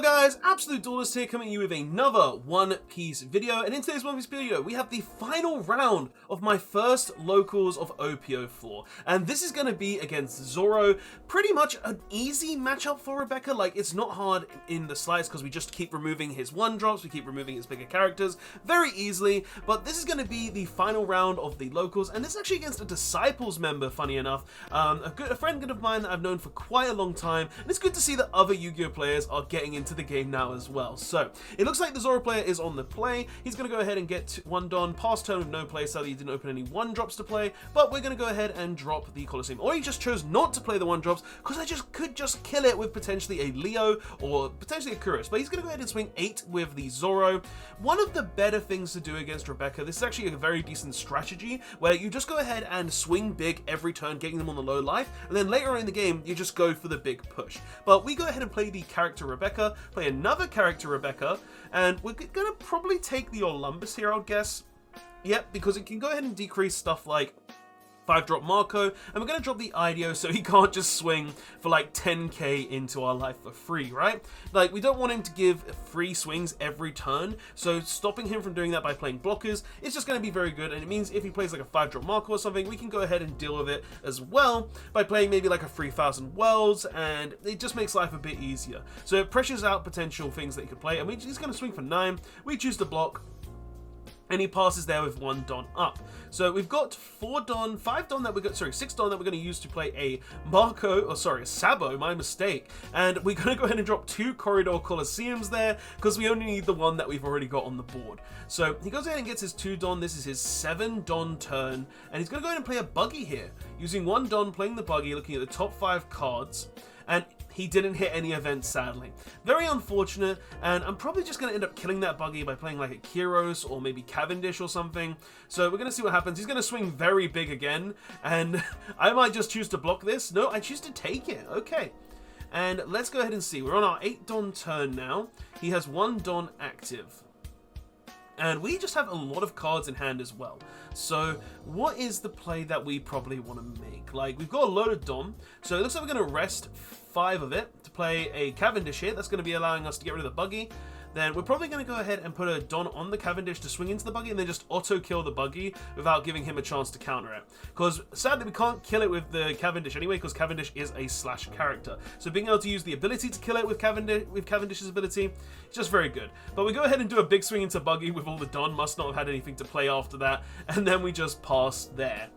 Hello guys, Absolute Duelist here, coming at you with another One Piece video, and in today's One Piece video we have the final round of my first locals of OP04, and this is going to be against Zoro. Pretty much an easy matchup for Rebecca. Like, it's not hard in the slightest because we just keep removing his one drops, we keep removing his bigger characters very easily, but this is going to be the final round of the locals, and this is actually against a Disciples member, funny enough, a friend of mine that I've known for quite a long time, and it's good to see that other Yu-Gi-Oh players are getting into the game now as well. So it looks like the Zoro player is on the play. He's going to go ahead and get one Don, pass turn with no play, so he didn't open any one drops to play, but we're going to go ahead and drop the Colosseum. Or he just chose not to play the one drops because I could just kill it with potentially a Leo or potentially a Kuros, but he's going to go ahead and swing 8 with the Zoro. One of the better things to do against Rebecca, this is actually a very decent strategy where you just go ahead and swing big every turn, getting them on the low life, and then later in the game you just go for the big push. But we go ahead and play the character Rebecca, play another character Rebecca, and we're gonna probably take the Olympus here, I'll guess. Yep, because it can go ahead and decrease stuff like 5-drop Marco, and we're going to drop the IDEO so he can't just swing for like 10k into our life for free, right? Like, we don't want him to give free swings every turn, so stopping him from doing that by playing blockers is just going to be very good, and it means if he plays like a 5-drop Marco or something, we can go ahead and deal with it as well by playing maybe like a 3000 Wells, and it just makes life a bit easier. So it pressures out potential things that he could play, and he's going to swing for 9, we choose to block, and he passes there with 1 Don up. So we've got 5 Don that we're going, 6 Don that we're going to use to play a a Sabo, my mistake. And we're going to go ahead and drop 2 Corridor Colosseums there, because we only need the one that we've already got on the board. So he goes ahead and gets his 2 Don, this is his 7 Don turn, and he's going to go ahead and play a Buggy here. Using 1 Don, playing the Buggy, looking at the top 5 cards, and he didn't hit any events, sadly. Very unfortunate, and I'm probably just going to end up killing that Buggy by playing like a Kyros or maybe Cavendish or something. So we're going to see what happens. He's going to swing very big again, and I might just choose to block this. No, I choose to take it. Okay. And let's go ahead and see. We're on our 8 Don turn now. He has 1 Don active. And we just have a lot of cards in hand as well. So what is the play that we probably want to make? Like, we've got a load of Dom, so it looks like we're going to rest 5 of it to play a Cavendish here. That's going to be allowing us to get rid of the Buggy. Then we're probably going to go ahead and put a Don on the Cavendish to swing into the Buggy and then just auto-kill the Buggy without giving him a chance to counter it. Because sadly we can't kill it with the Cavendish anyway, because Cavendish is a slash character. So being able to use the ability to kill it with Cavendish's ability, it's just very good. But we go ahead and do a big swing into Buggy with all the Don, must not have had anything to play after that, and then we just pass there.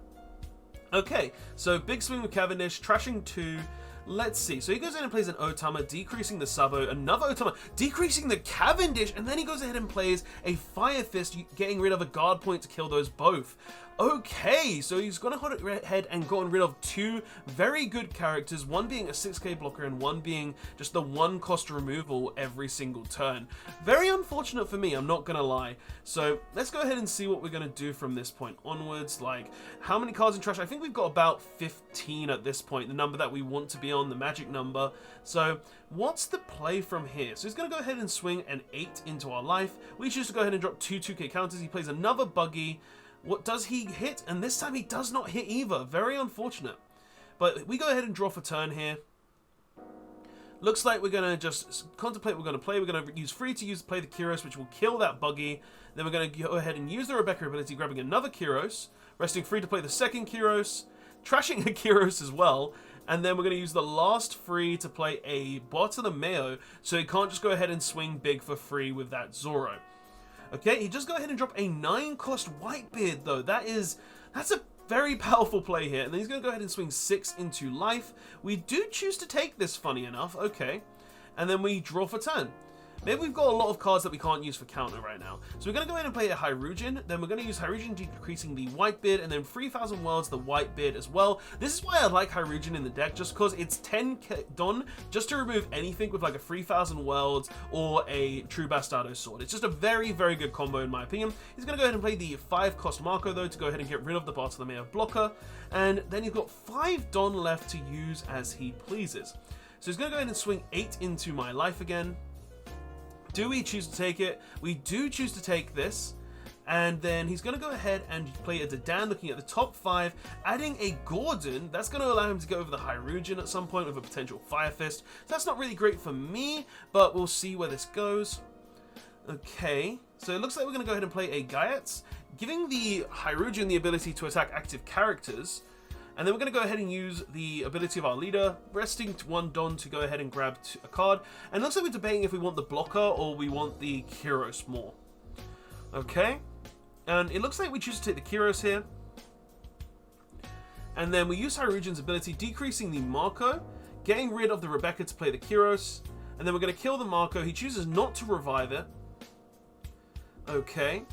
Okay, so big swing with Cavendish, trashing 2. Let's see. So he goes in and plays an Otama, decreasing the Sabo, another Otama, decreasing the Cavendish, and then he goes ahead and plays a Fire Fist, getting rid of a guard point to kill those both. Okay, so he's gone ahead and gotten rid of 2 very good characters, one being a 6k blocker and one being just the 1 cost removal every single turn. Very unfortunate for me, I'm not gonna lie. So let's go ahead and see what we're gonna do from this point onwards. Like, how many cards in trash? I think we've got about 15 at this point, the number that we want to be on, the magic number. So what's the play from here? So he's gonna go ahead and swing an 8 into our life. We choose to go ahead and drop 2 2k counters. He plays another Buggy. What does he hit? And this time he does not hit either. Very unfortunate. But we go ahead and draw for turn here. Looks like we're going to just contemplate what we're going to play. We're going to use free to play the Kyros, which will kill that Buggy. Then we're going to go ahead and use the Rebecca ability, grabbing another Kyros, resting free to play the second Kyros, trashing a Kyros as well. And then we're going to use the last free to play a Bartolomeo, so he can't just go ahead and swing big for free with that Zoro. Okay, he just go ahead and drop a 9-cost Whitebeard though. That's a very powerful play here. And then he's going to go ahead and swing 6 into life. We do choose to take this, funny enough. Okay. And then we draw for turn. Maybe we've got a lot of cards that we can't use for counter right now. So we're going to go ahead and play a Hyrugian. Then we're going to use Hyrugian decreasing the Whitebeard, and then 3000 Worlds the Whitebeard as well. This is why I like Hyrugian in the deck, just because it's 10 Don just to remove anything with like a 3000 Worlds or a True Bastardo Sword. It's just a very, very good combo in my opinion. He's going to go ahead and play the 5-cost Marco though to go ahead and get rid of the Bartolomeo blocker. And then he's got 5 Don left to use as he pleases. So he's going to go ahead and swing 8 into my life again. Do we choose to take it? We do choose to take this. And then he's going to go ahead and play a Dadan, looking at the top 5, adding a Gordon. That's going to allow him to go over the Hyruujin at some point with a potential Fire Fist. So that's not really great for me, but we'll see where this goes. Okay, so it looks like we're going to go ahead and play a Gaiax, giving the Hyruujin the ability to attack active characters. And then we're going to go ahead and use the ability of our leader, resting 1 Don to go ahead and grab a card. And it looks like we're debating if we want the blocker or we want the Kyros more. Okay. And it looks like we choose to take the Kyros here. And then we use Hyruujin's ability, decreasing the Marco, getting rid of the Rebecca to play the Kyros. And then we're going to kill the Marco. He chooses not to revive it. Okay.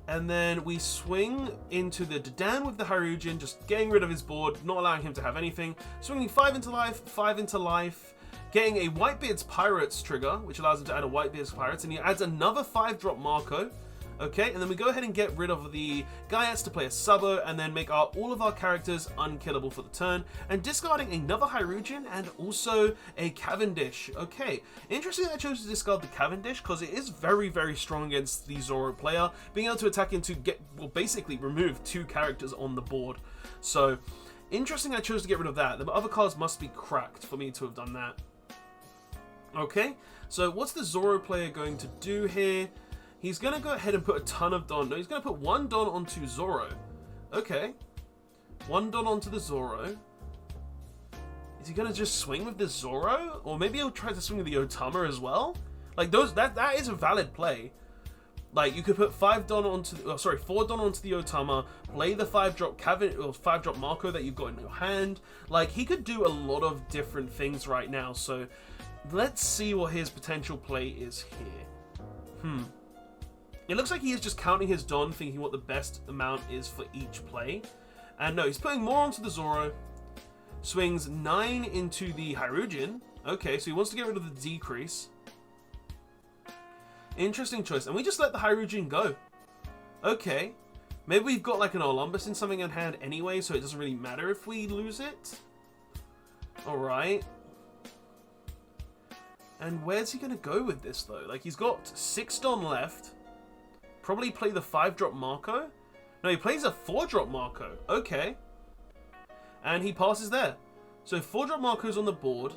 And then we swing into the Dadan with the Hyruujin, just getting rid of his board, not allowing him to have anything. Swinging 5 into life, 5 into life. Getting a Whitebeard's Pirates trigger, which allows him to add a Whitebeard's Pirates. And he adds another 5-drop Marco. Okay, and then we go ahead and get rid of the Gaiax to play a Sabo, and then make all of our characters unkillable for the turn, and discarding another Hyruujin and also a Cavendish. Okay, interesting that I chose to discard the Cavendish, because it is very, very strong against the Zoro player, being able to attack into basically remove 2 characters on the board. So, interesting I chose to get rid of that. The other cards must be cracked for me to have done that. Okay, so what's the Zoro player going to do here? He's going to go ahead and put a ton of Don. No, he's going to put 1 Don onto Zoro. Okay. 1 Don onto the Zoro. Is he going to just swing with the Zoro? Or maybe he'll try to swing with the Otama as well? Like, that is a valid play. Like, you could put 4 Don onto the Otama, play the 5-drop 5-drop Marco that you've got in your hand. Like, he could do a lot of different things right now. So, let's see what his potential play is here. It looks like he is just counting his Don, thinking what the best amount is for each play. And no, he's putting more onto the Zoro. Swings 9 into the Hyruujin. Okay, so he wants to get rid of the decrease. Interesting choice. And we just let the Hyruujin go. Okay. Maybe we've got like an Olympus in something in hand anyway, so it doesn't really matter if we lose it. Alright. And where's he going to go with this, though? Like, he's got 6 Don left. Probably play the 5-drop Marco. No, he plays a 4-drop Marco. Okay. And he passes there. So 4-drop Marco's on the board.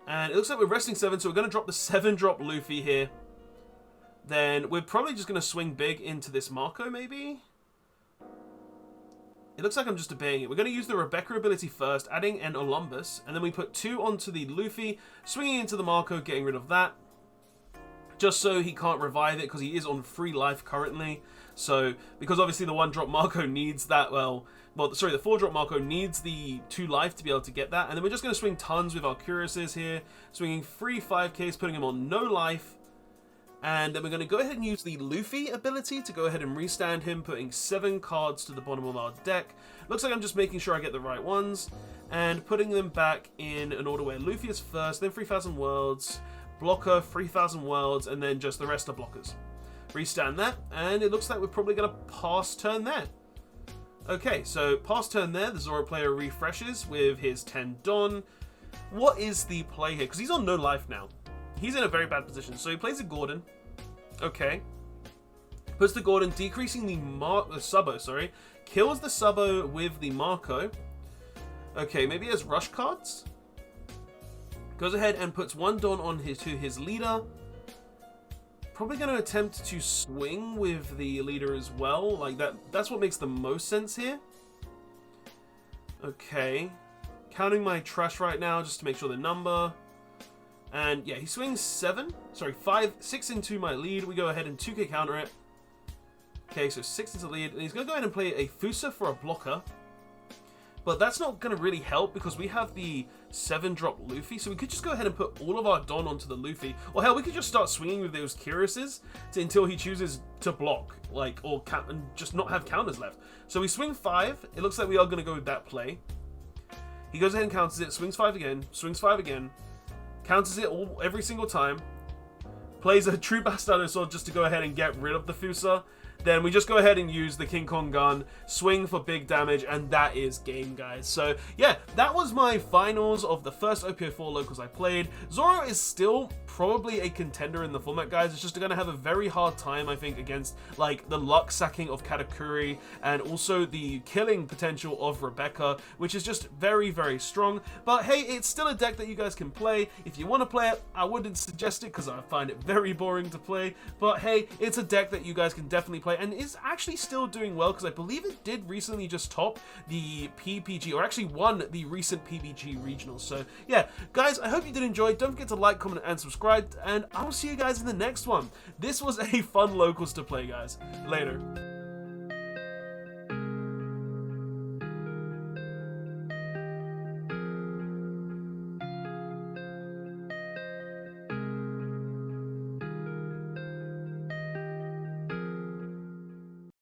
And it looks like we're resting 7, so we're going to drop the 7-drop Luffy here. Then we're probably just going to swing big into this Marco, maybe? It looks like I'm just debating it. We're going to use the Rebecca ability first, adding an Olympus. And then we put 2 onto the Luffy, swinging into the Marco, getting rid of that. Just so he can't revive it, because he is on 3 life currently. So, because obviously the 1-drop Marco needs that, the 4-drop Marco needs the 2 life to be able to get that. And then we're just going to swing tons with our Curiouses here. Swinging 3 5Ks, putting him on no life. And then we're going to go ahead and use the Luffy ability to go ahead and restand him, putting 7 cards to the bottom of our deck. Looks like I'm just making sure I get the right ones. And putting them back in an order where Luffy is first, then 3,000 Worlds, Blocker, 3,000 Worlds, and then just the rest are blockers. Restand that, and it looks like we're probably going to pass turn there. Okay, so pass turn there, the Zoro player refreshes with his 10 Don. What is the play here? Because he's on no life now. He's in a very bad position. So he plays a Gordon. Okay. Puts the Gordon, decreasing the Sabo, sorry. Kills the Sabo with the Marco. Okay, maybe he has rush cards. Goes ahead and puts 1 Don on to his leader. Probably going to attempt to swing with the leader as well. Like that's what makes the most sense here. Okay. Counting my trash right now just to make sure the number. And yeah, he swings 6 into my lead. We go ahead and 2K counter it. Okay, so 6 into lead. And he's going to go ahead and play a Fusa for a blocker. But that's not going to really help because we have the 7-drop Luffy. So we could just go ahead and put all of our Don onto the Luffy. Or hell, we could just start swinging with those Curiouses until he chooses to block. And just not have counters left. So we swing 5. It looks like we are going to go with that play. He goes ahead and counters it. Swings 5 again. Swings 5 again. Counters it every single time. Plays a True Bastardo Sword just to go ahead and get rid of the Fusa. then we just go ahead and use the King Kong gun, swing for big damage, and that is game, guys. So yeah, that was my finals of the first OP04 locals I played. Zoro is still probably a contender in the format, guys. It's just gonna have a very hard time, I think, against like the luck sacking of Katakuri and also the killing potential of Rebecca, which is just very, very strong. But hey, it's still a deck that you guys can play. If you want to play it, I wouldn't suggest it because I find it very boring to play. But hey, it's a deck that you guys can definitely play and is actually still doing well, because I believe it did recently just top the PPG, or actually won the recent PPG regionals. So yeah, guys, I hope you did enjoy. Don't forget to like, comment, and subscribe, and I'll see you guys in the next one. This was a fun locals to play, guys. Later.